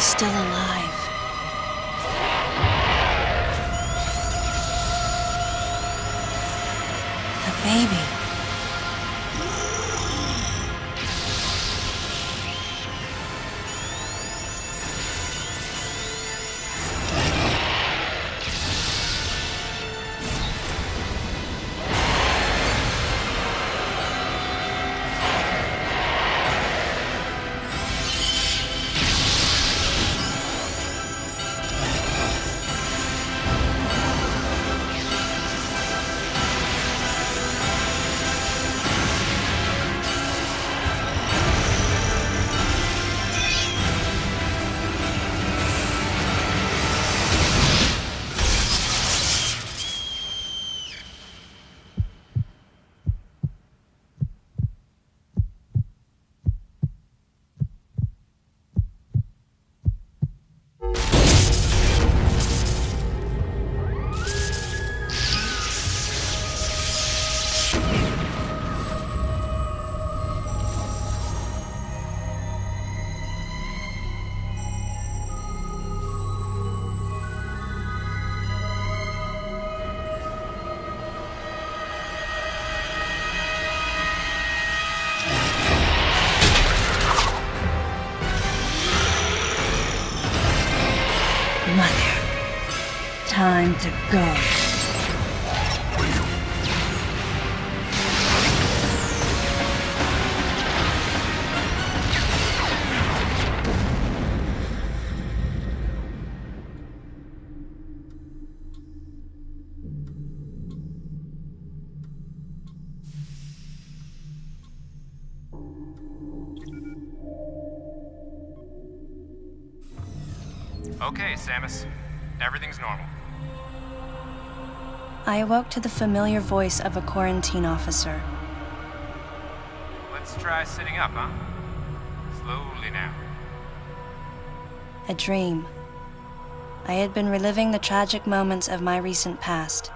Mama's still alive. The baby. Mother, time to go. Okay, Samus. Everything's normal. I awoke to the familiar voice of a quarantine officer. Let's try sitting up, huh? Slowly now. A dream. I had been reliving the tragic moments of my recent past.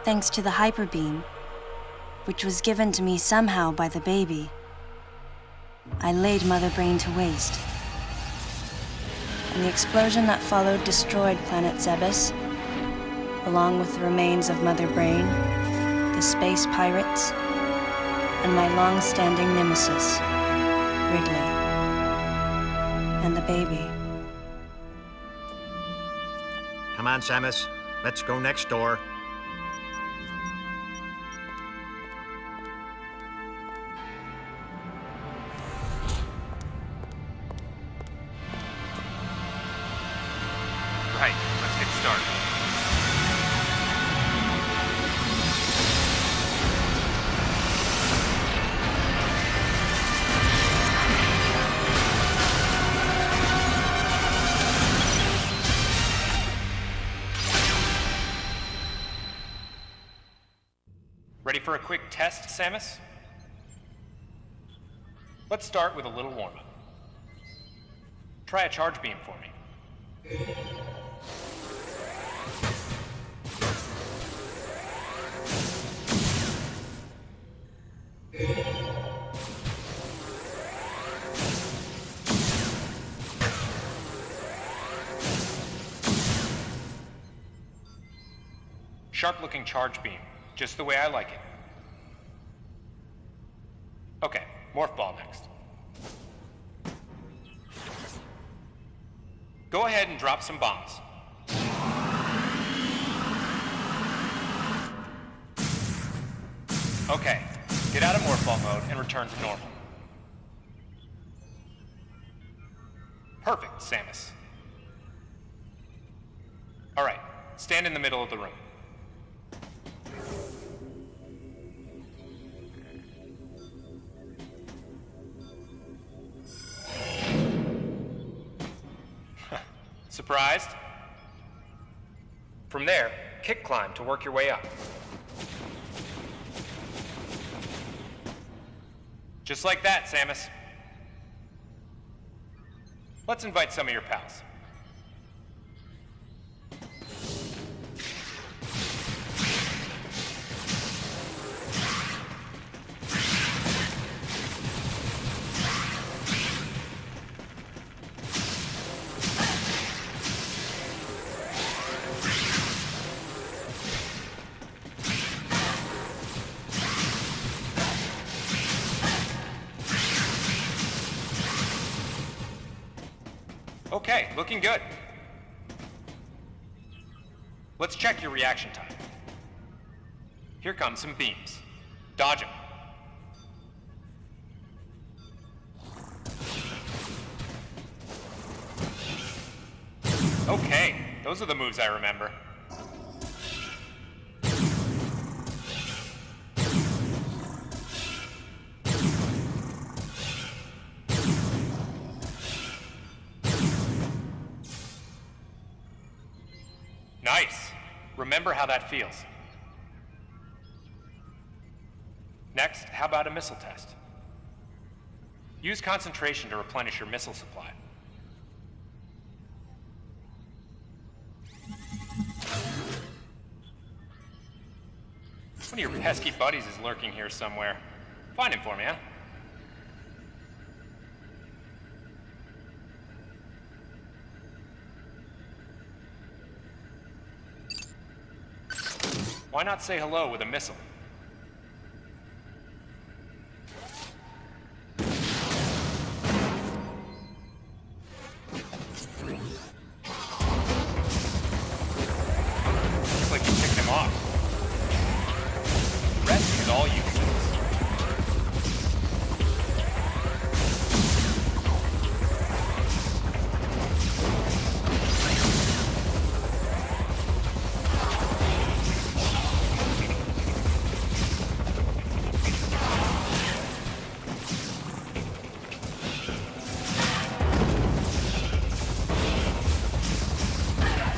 Thanks to the hyper beam, which was given to me somehow by the baby, I laid Mother Brain to waste. And the explosion that followed destroyed planet Zebes, along with the remains of Mother Brain, the space pirates, and my long-standing nemesis, Ridley, and the baby. Come on, Samus. Let's go next door. Right, let's get started. Ready for a quick test, Samus? Let's start with a little warm-up. Try a charge beam for me. Sharp-looking charge beam, just the way I like it. Okay, morph ball next. Go ahead and drop some bombs. Okay, get out of morph ball mode and return to normal. Perfect, Samus. All right, stand in the middle of the room. Surprised? From there, kick climb to work your way up. Just like that, Samus. Let's invite some of your pals. Okay, looking good. Let's check your reaction time. Here come some beams. Dodge them. Okay, those are the moves I remember. Nice. Remember how that feels. Next, how about a missile test? Use concentration to replenish your missile supply. One of your pesky buddies is lurking here somewhere. Find him for me, huh? Why not say hello with a missile? Looks like you picked him off. The rest is all you.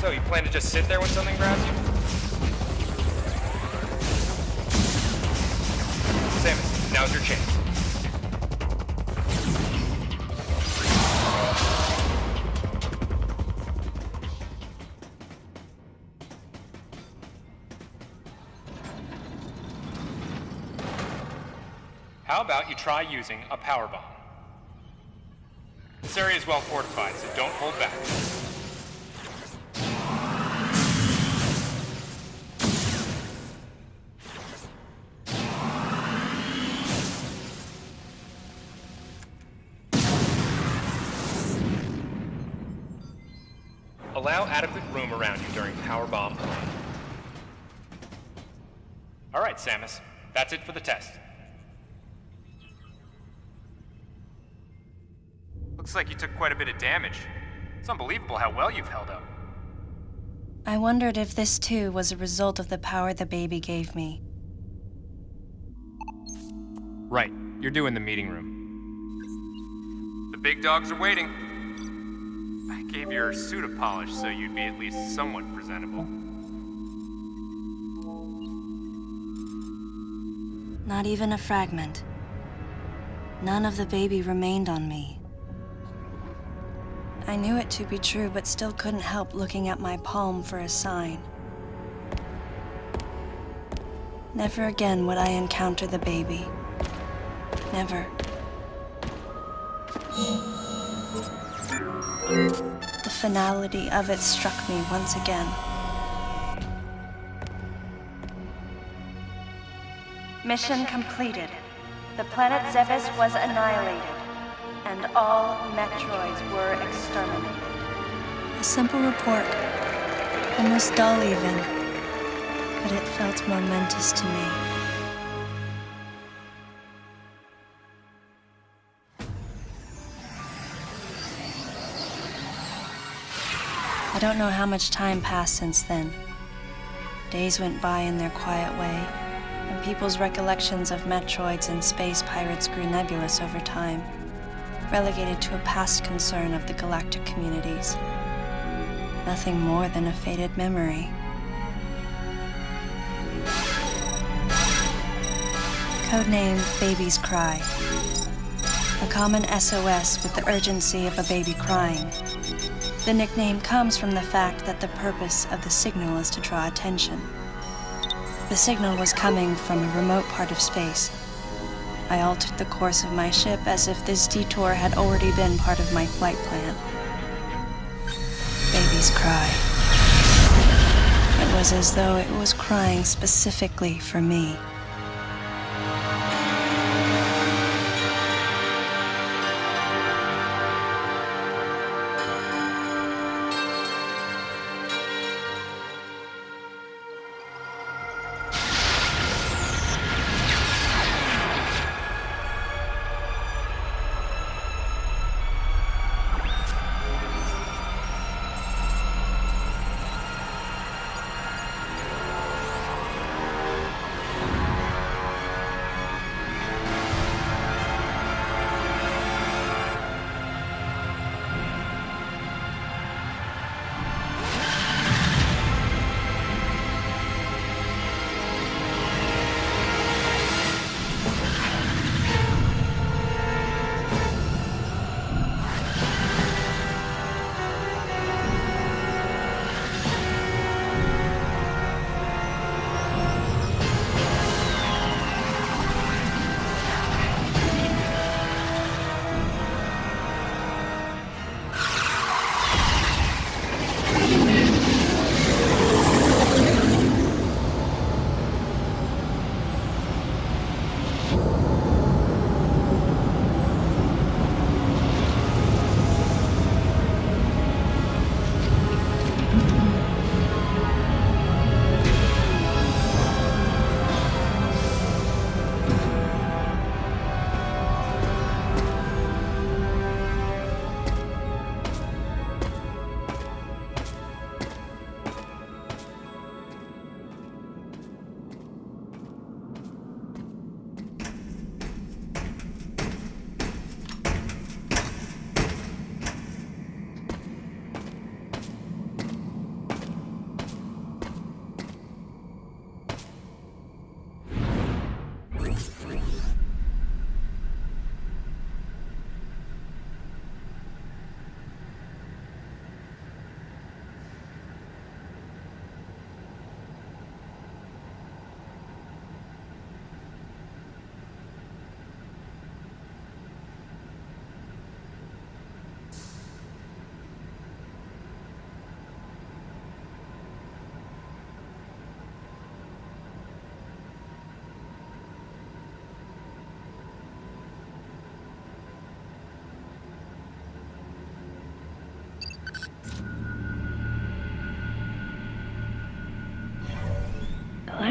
So, you plan to just sit there when something grabs you? Samus, now's your chance. How about you try using a power bomb? This area is well fortified, so don't hold back. Allow adequate room around you during power bomb play. All right, Samus. That's it for the test. Looks like you took quite a bit of damage. It's unbelievable how well you've held up. I wondered if this too was a result of the power the baby gave me. Right. You're due in the meeting room. The big dogs are waiting. I gave your suit a polish so you'd be at least somewhat presentable. Not even a fragment. None of the baby remained on me. I knew it to be true, but still couldn't help looking at my palm for a sign. Never again would I encounter the baby. Never. The finality of it struck me once again. Mission completed. The planet Zebes was annihilated, and all Metroids were exterminated. A simple report, almost dull even, but it felt momentous to me. I don't know how much time passed since then. Days went by in their quiet way, and people's recollections of Metroids and space pirates grew nebulous over time, relegated to a past concern of the galactic communities. Nothing more than a faded memory. Codename Baby's Cry. A common SOS with the urgency of a baby crying. The nickname comes from the fact that the purpose of the signal is to draw attention. The signal was coming from a remote part of space. I altered the course of my ship as if this detour had already been part of my flight plan. Baby's Cry. It was as though it was crying specifically for me.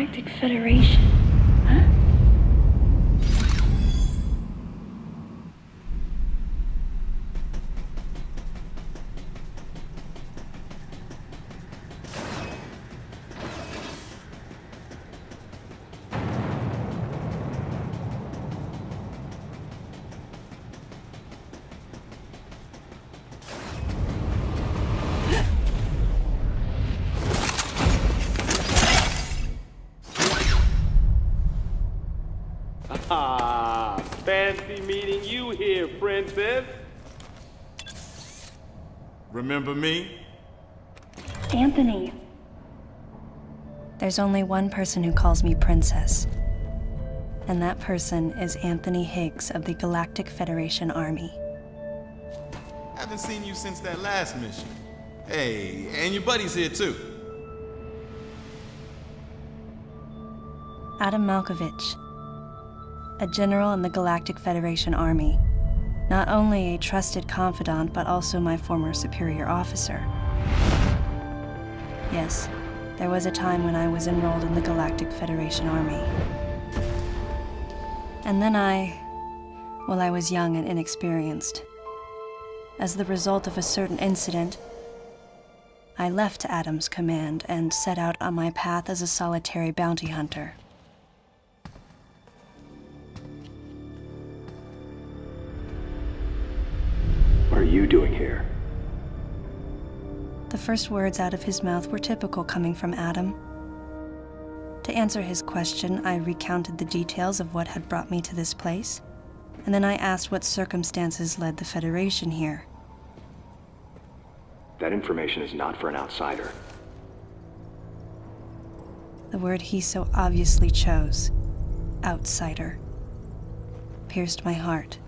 Galactic Federation, huh? Ah, fancy meeting you here, princess. Remember me? Anthony. There's only one person who calls me princess. And that person is Anthony Higgs of the Galactic Federation Army. Haven't seen you since that last mission. Hey, and your buddy's here too. Adam Malkovich, a general in the Galactic Federation Army. Not only a trusted confidant, but also my former superior officer. Yes, there was a time when I was enrolled in the Galactic Federation Army. And then I was young and inexperienced. As the result of a certain incident, I left Adam's command and set out on my path as a solitary bounty hunter. What are you doing here? The first words out of his mouth were typical coming from Adam. To answer his question, I recounted the details of what had brought me to this place, and then I asked what circumstances led the Federation here. That information is not for an outsider. The word he so obviously chose, outsider, pierced my heart.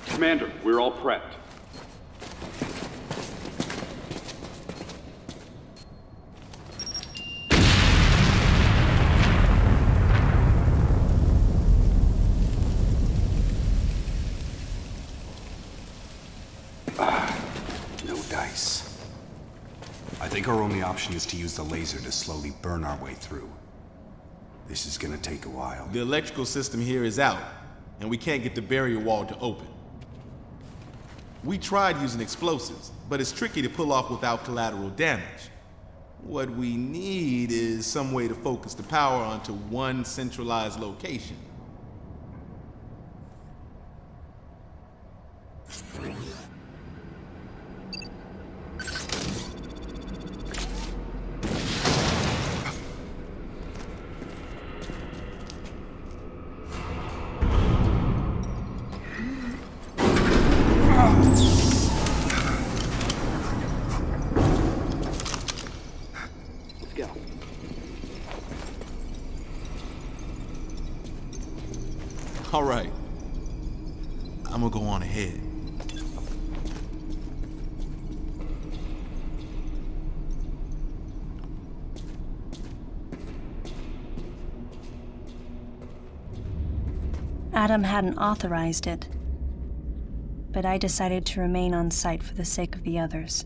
Commander, we're all prepped. No dice. I think our only option is to use the laser to slowly burn our way through. This is gonna take a while. The electrical system here is out, and we can't get the barrier wall to open. We tried using explosives, but it's tricky to pull off without collateral damage. What we need is some way to focus the power onto one centralized location. Let's go. All right. I'm gonna go on ahead. Adam hadn't authorized it, but I decided to remain on site for the sake of the others.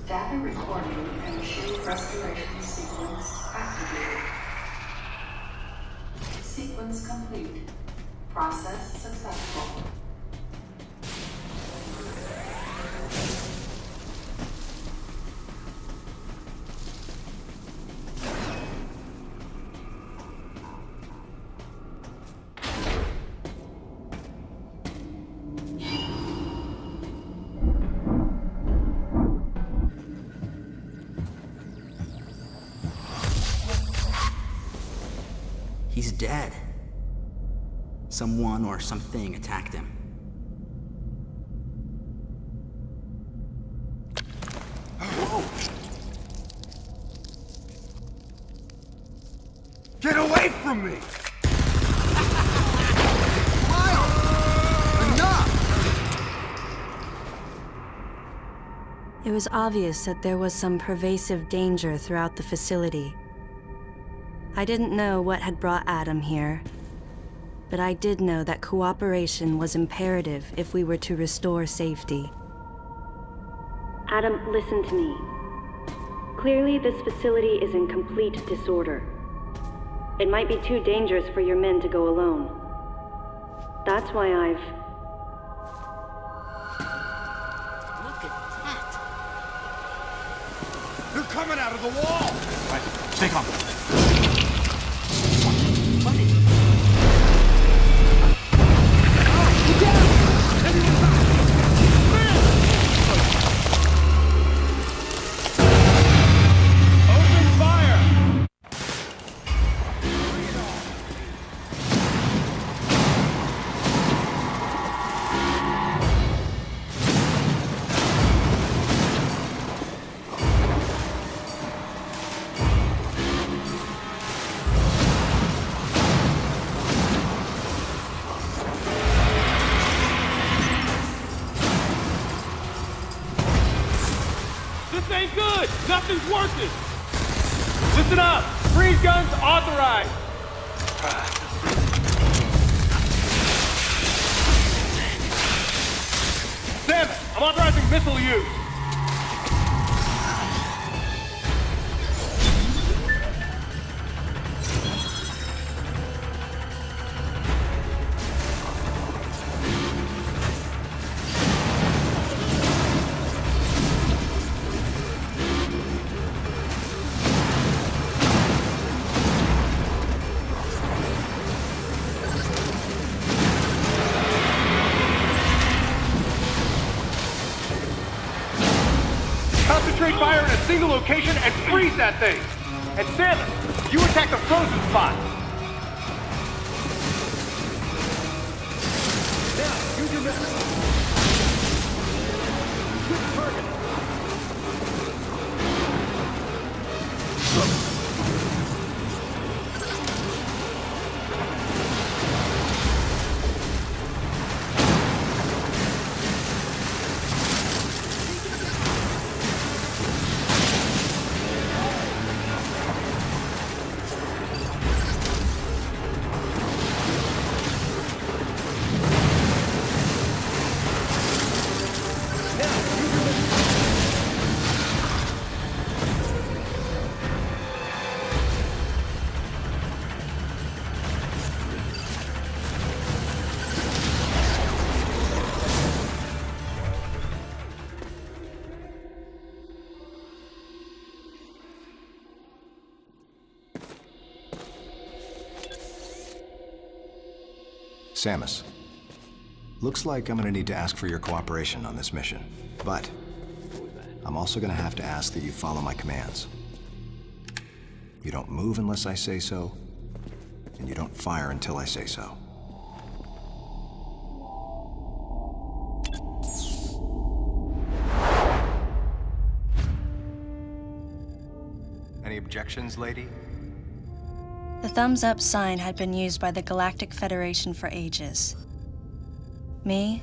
Data recording and machine restoration sequence activated. Sequence complete. Process successful. He's dead. Someone or something attacked him. Whoa! Get away from me! Miles! Enough! It was obvious that there was some pervasive danger throughout the facility. I didn't know what had brought Adam here, but I did know that cooperation was imperative if we were to restore safety. Adam, listen to me. Clearly, this facility is in complete disorder. It might be too dangerous for your men to go alone. That's why I've... Look at that! They're coming out of the wall! Right, stay calm. What is... Open fire! This ain't good! Nothing's working! Listen up! Freeze guns authorized! Damn it! I'm authorizing missile use! Concentrate fire in a single location and freeze that thing! And Samus, you attack the frozen spot! Now, use your missile! Switch target! Samus, looks like I'm gonna need to ask for your cooperation on this mission, but I'm also gonna have to ask that you follow my commands. You don't move unless I say so, and you don't fire until I say so. Any objections, lady? The thumbs up sign had been used by the Galactic Federation for ages. Me?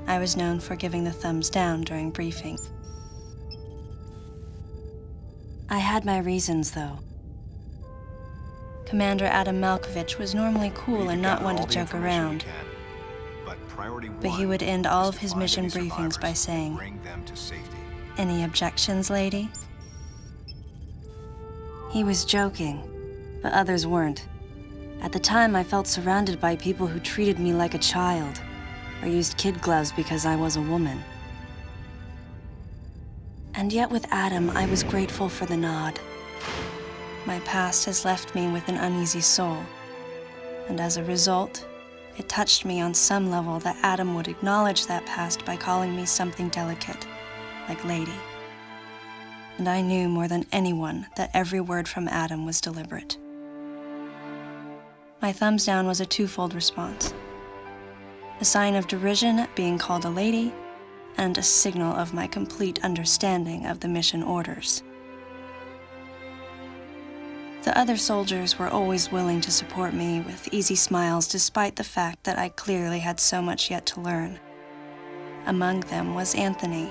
I was known for giving the thumbs down during briefing. I had my reasons, though. Commander Adam Malkovich was normally cool and not one to joke around. But he would end all of his mission briefings by saying, "Bring them to safety." Any objections, lady? He was joking, but others weren't. At the time, I felt surrounded by people who treated me like a child, or used kid gloves because I was a woman. And yet with Adam, I was grateful for the nod. My past has left me with an uneasy soul, and as a result, it touched me on some level that Adam would acknowledge that past by calling me something delicate, like lady. And I knew more than anyone that every word from Adam was deliberate. My thumbs down was a twofold response. A sign of derision at being called a lady, and a signal of my complete understanding of the mission orders. The other soldiers were always willing to support me with easy smiles despite the fact that I clearly had so much yet to learn. Among them was Anthony.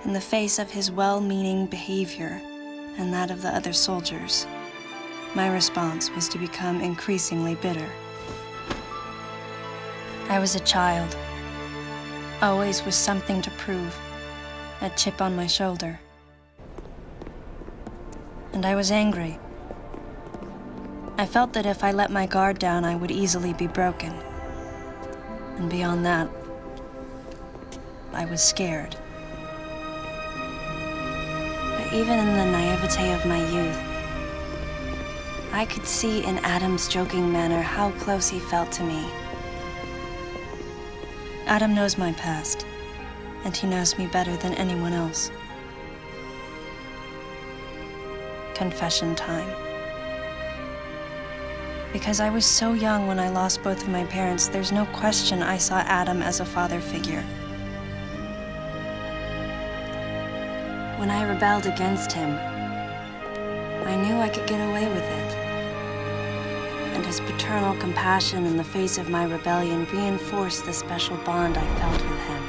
In the face of his well-meaning behavior and that of the other soldiers, my response was to become increasingly bitter. I was a child, always with something to prove, a chip on my shoulder. And I was angry. I felt that if I let my guard down, I would easily be broken. And beyond that, I was scared. But even in the naivete of my youth, I could see in Adam's joking manner how close he felt to me. Adam knows my past, and he knows me better than anyone else. Confession time. Because I was so young when I lost both of my parents, there's no question I saw Adam as a father figure. When I rebelled against him, I knew I could get away with it. And his paternal compassion in the face of my rebellion reinforced the special bond I felt with him.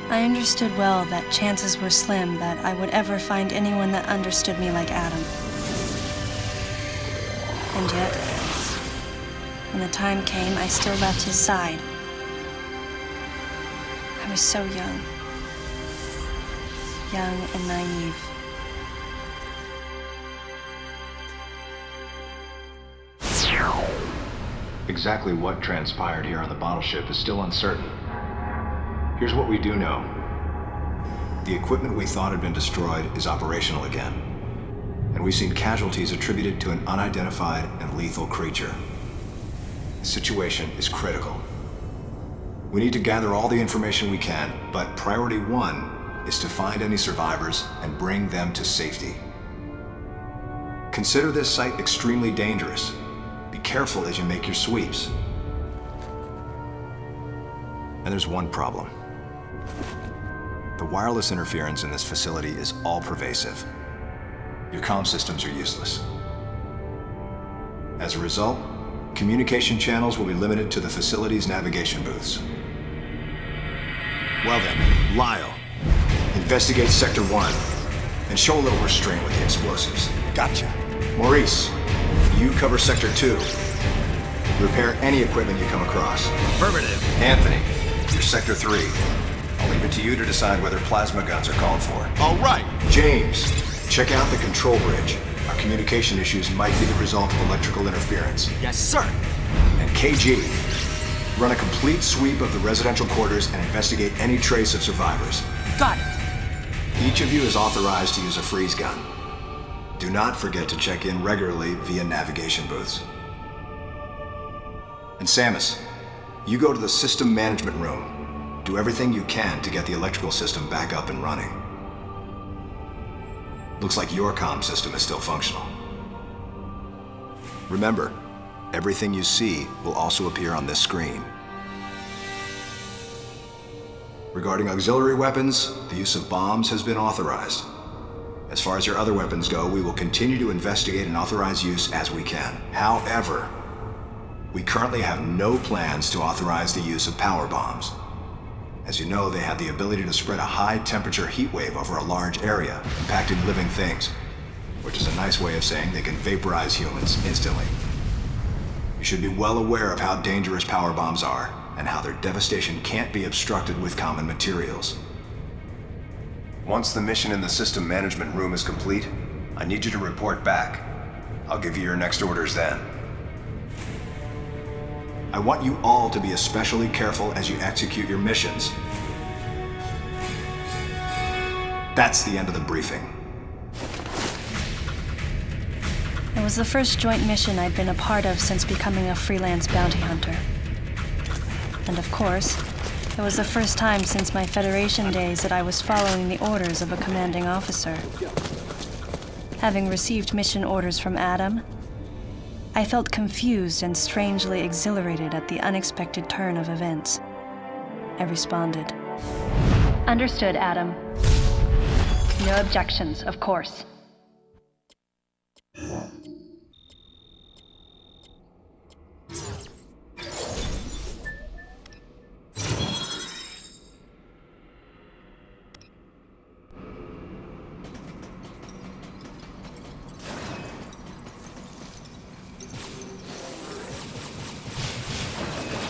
I understood well that chances were slim that I would ever find anyone that understood me like Adam. And yet, when the time came, I still left his side. I was so young and naive. Exactly what transpired here on the bottle ship is still uncertain. Here's what we do know. The equipment we thought had been destroyed is operational again. And we've seen casualties attributed to an unidentified and lethal creature. The situation is critical. We need to gather all the information we can, but priority one is to find any survivors and bring them to safety. Consider this site extremely dangerous. Be careful as you make your sweeps. And there's one problem. The wireless interference in this facility is all-pervasive. Your comm systems are useless. As a result, communication channels will be limited to the facility's navigation booths. Well then, Lyle, investigate Sector 1 and show a little restraint with the explosives. Gotcha. Maurice, you cover Sector 2. Repair any equipment you come across. Affirmative. Anthony, you're Sector 3. I'll leave it to you to decide whether plasma guns are called for. All right. James, check out the control bridge. Our communication issues might be the result of electrical interference. Yes, sir. And KG, run a complete sweep of the residential quarters and investigate any trace of survivors. Got it. Each of you is authorized to use a freeze gun. Do not forget to check in regularly via navigation booths. And Samus, you go to the system management room. Do everything you can to get the electrical system back up and running. Looks like your comm system is still functional. Remember, everything you see will also appear on this screen. Regarding auxiliary weapons, the use of bombs has been authorized. As far as your other weapons go, we will continue to investigate and authorize use as we can. However, we currently have no plans to authorize the use of power bombs. As you know, they have the ability to spread a high-temperature heat wave over a large area, impacting living things, which is a nice way of saying they can vaporize humans instantly. You should be well aware of how dangerous power bombs are, and how their devastation can't be obstructed with common materials. Once the mission in the system management room is complete, I need you to report back. I'll give you your next orders then. I want you all to be especially careful as you execute your missions. That's the end of the briefing. It was the first joint mission I'd been a part of since becoming a freelance bounty hunter. And of course, it was the first time since my Federation days that I was following the orders of a commanding officer. Having received mission orders from Adam, I felt confused and strangely exhilarated at the unexpected turn of events. I responded. Understood, Adam. No objections, of course.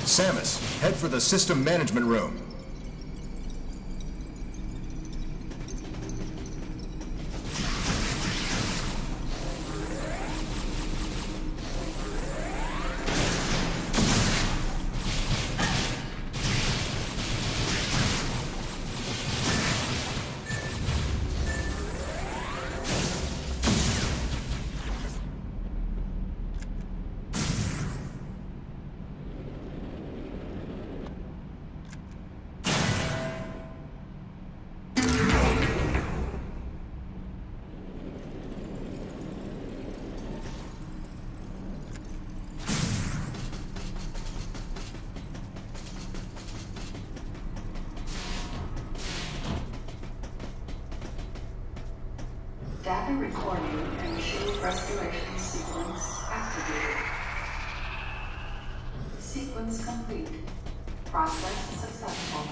Samus, head for the system management room. Data recording and shield restoration sequence activated. Sequence complete. Process successful.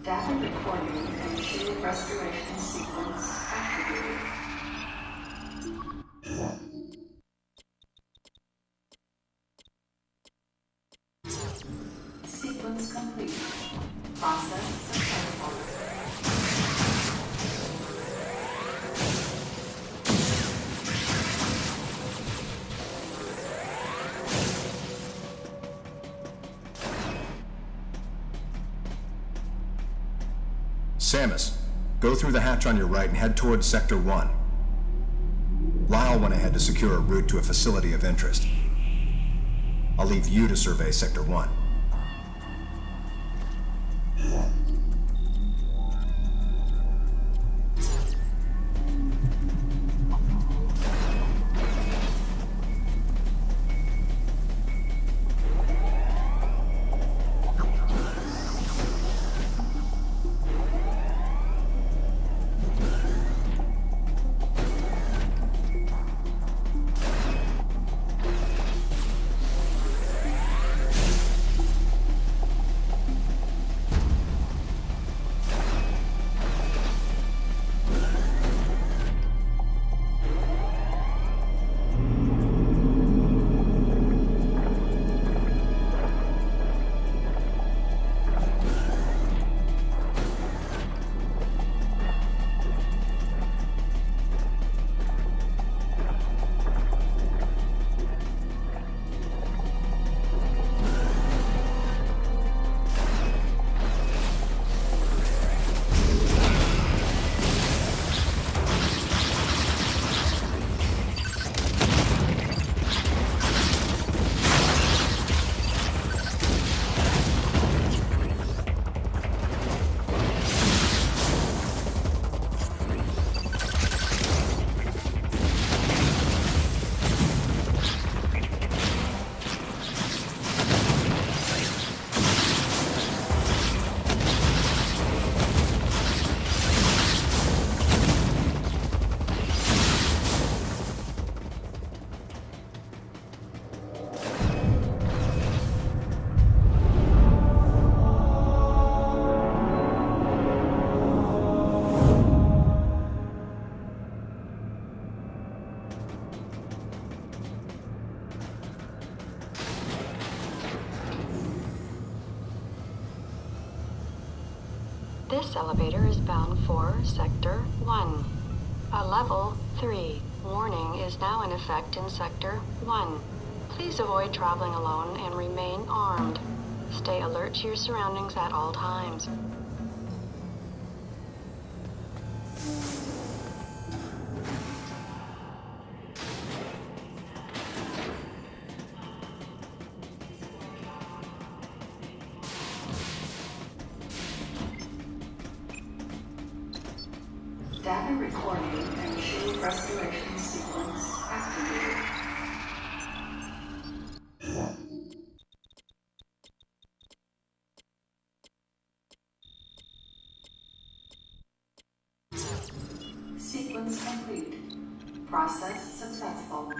Data recording and shield restoration sequence activated. Sequence complete. Process successful. Samus, go through the hatch on your right and head towards Sector 1. Lyle went ahead to secure a route to a facility of interest. I'll leave you to survey Sector 1. This elevator is bound for Sector 1. A Level 3 warning is now in effect in Sector 1. Please avoid traveling alone and remain armed. Stay alert to your surroundings at all times. Data recording and shield restoration sequence activated. Sequence complete. Process successful.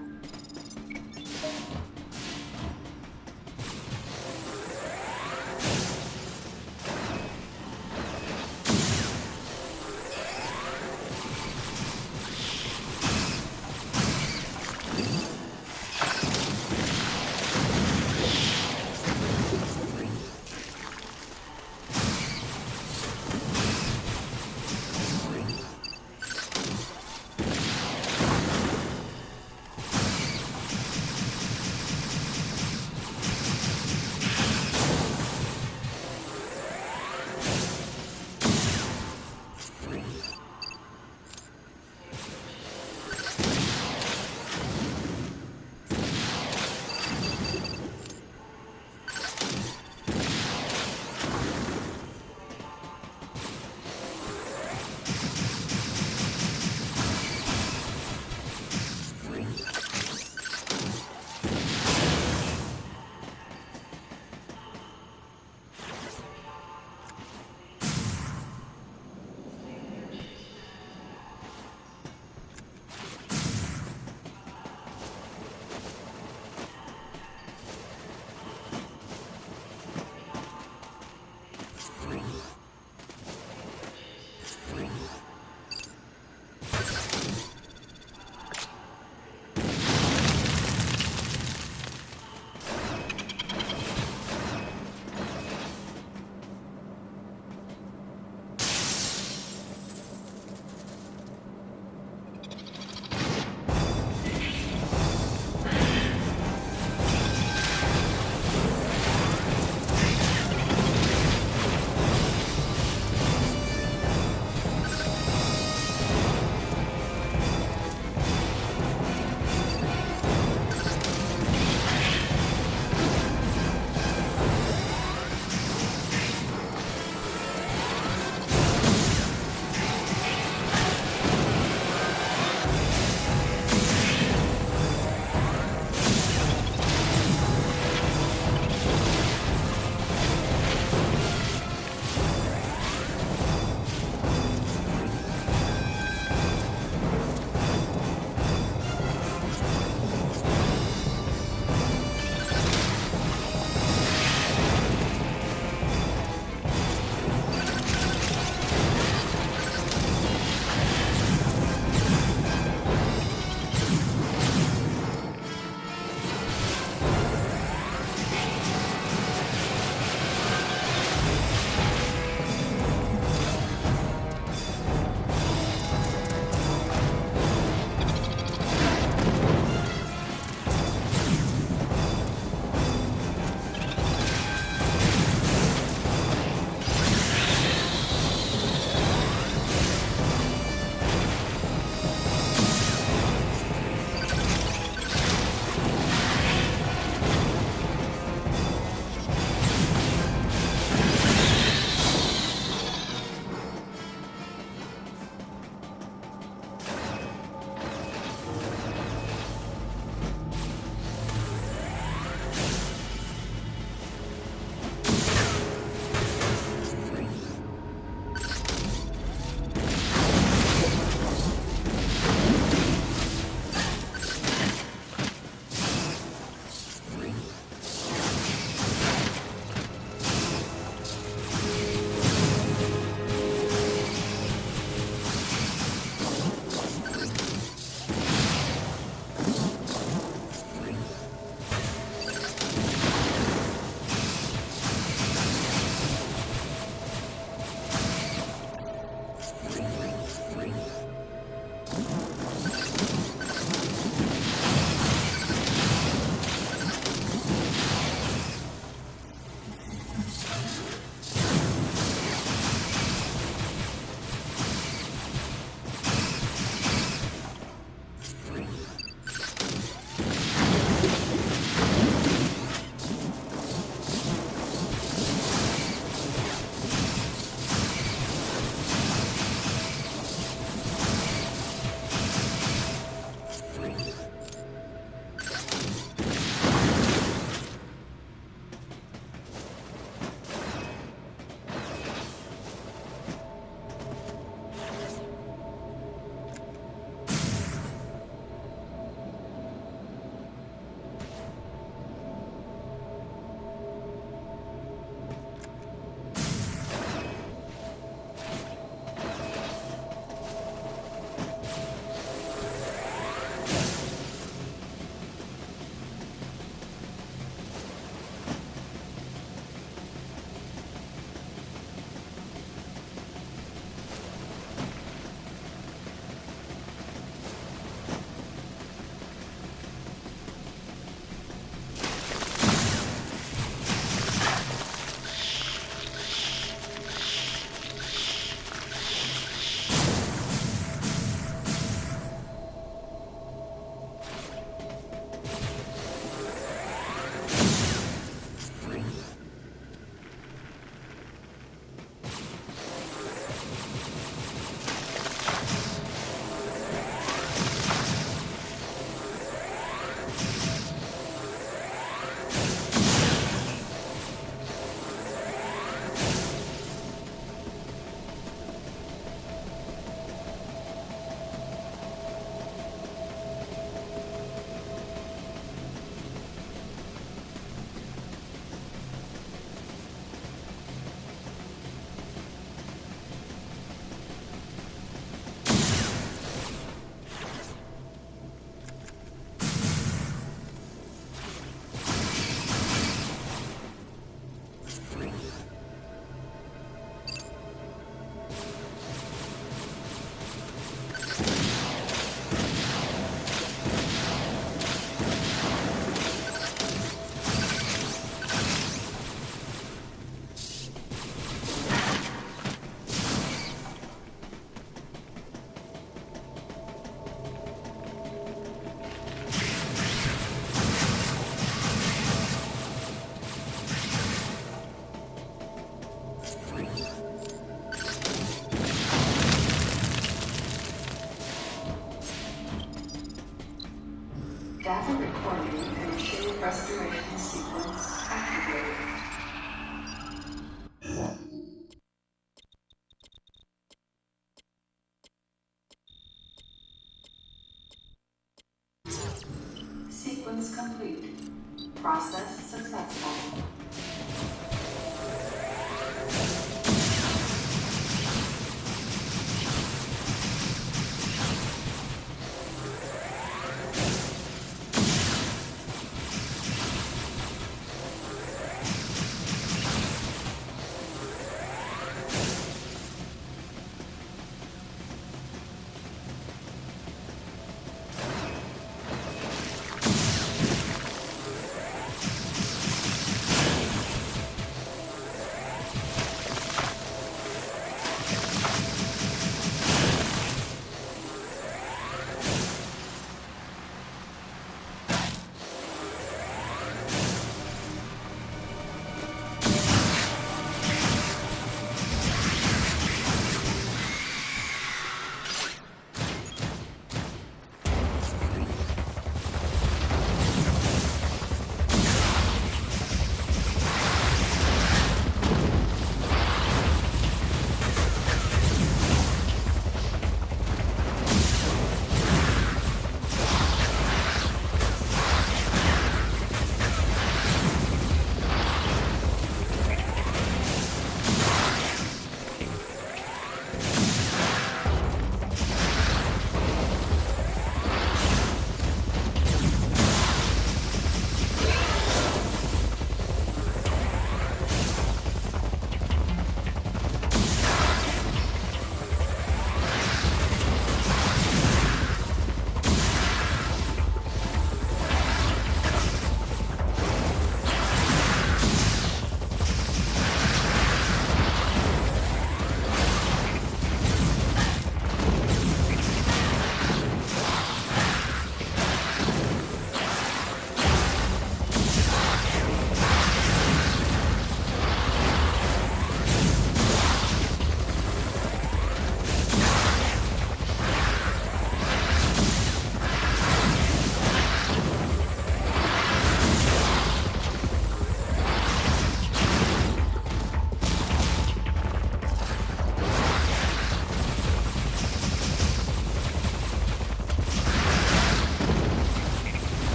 successful.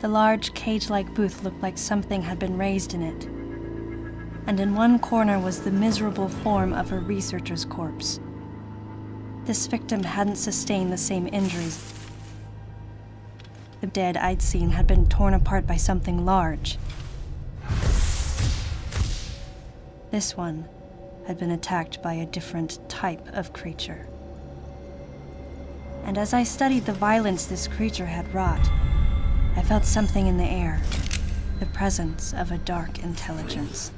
The large cage-like booth looked like something had been raised in it. And in one corner was the miserable form of a researcher's corpse. This victim hadn't sustained the same injuries. The dead I'd seen had been torn apart by something large. This one had been attacked by a different type of creature. And as I studied the violence this creature had wrought, I felt something in the air, the presence of a dark intelligence.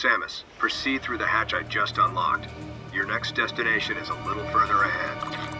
Samus, proceed through the hatch I just unlocked. Your next destination is a little further ahead.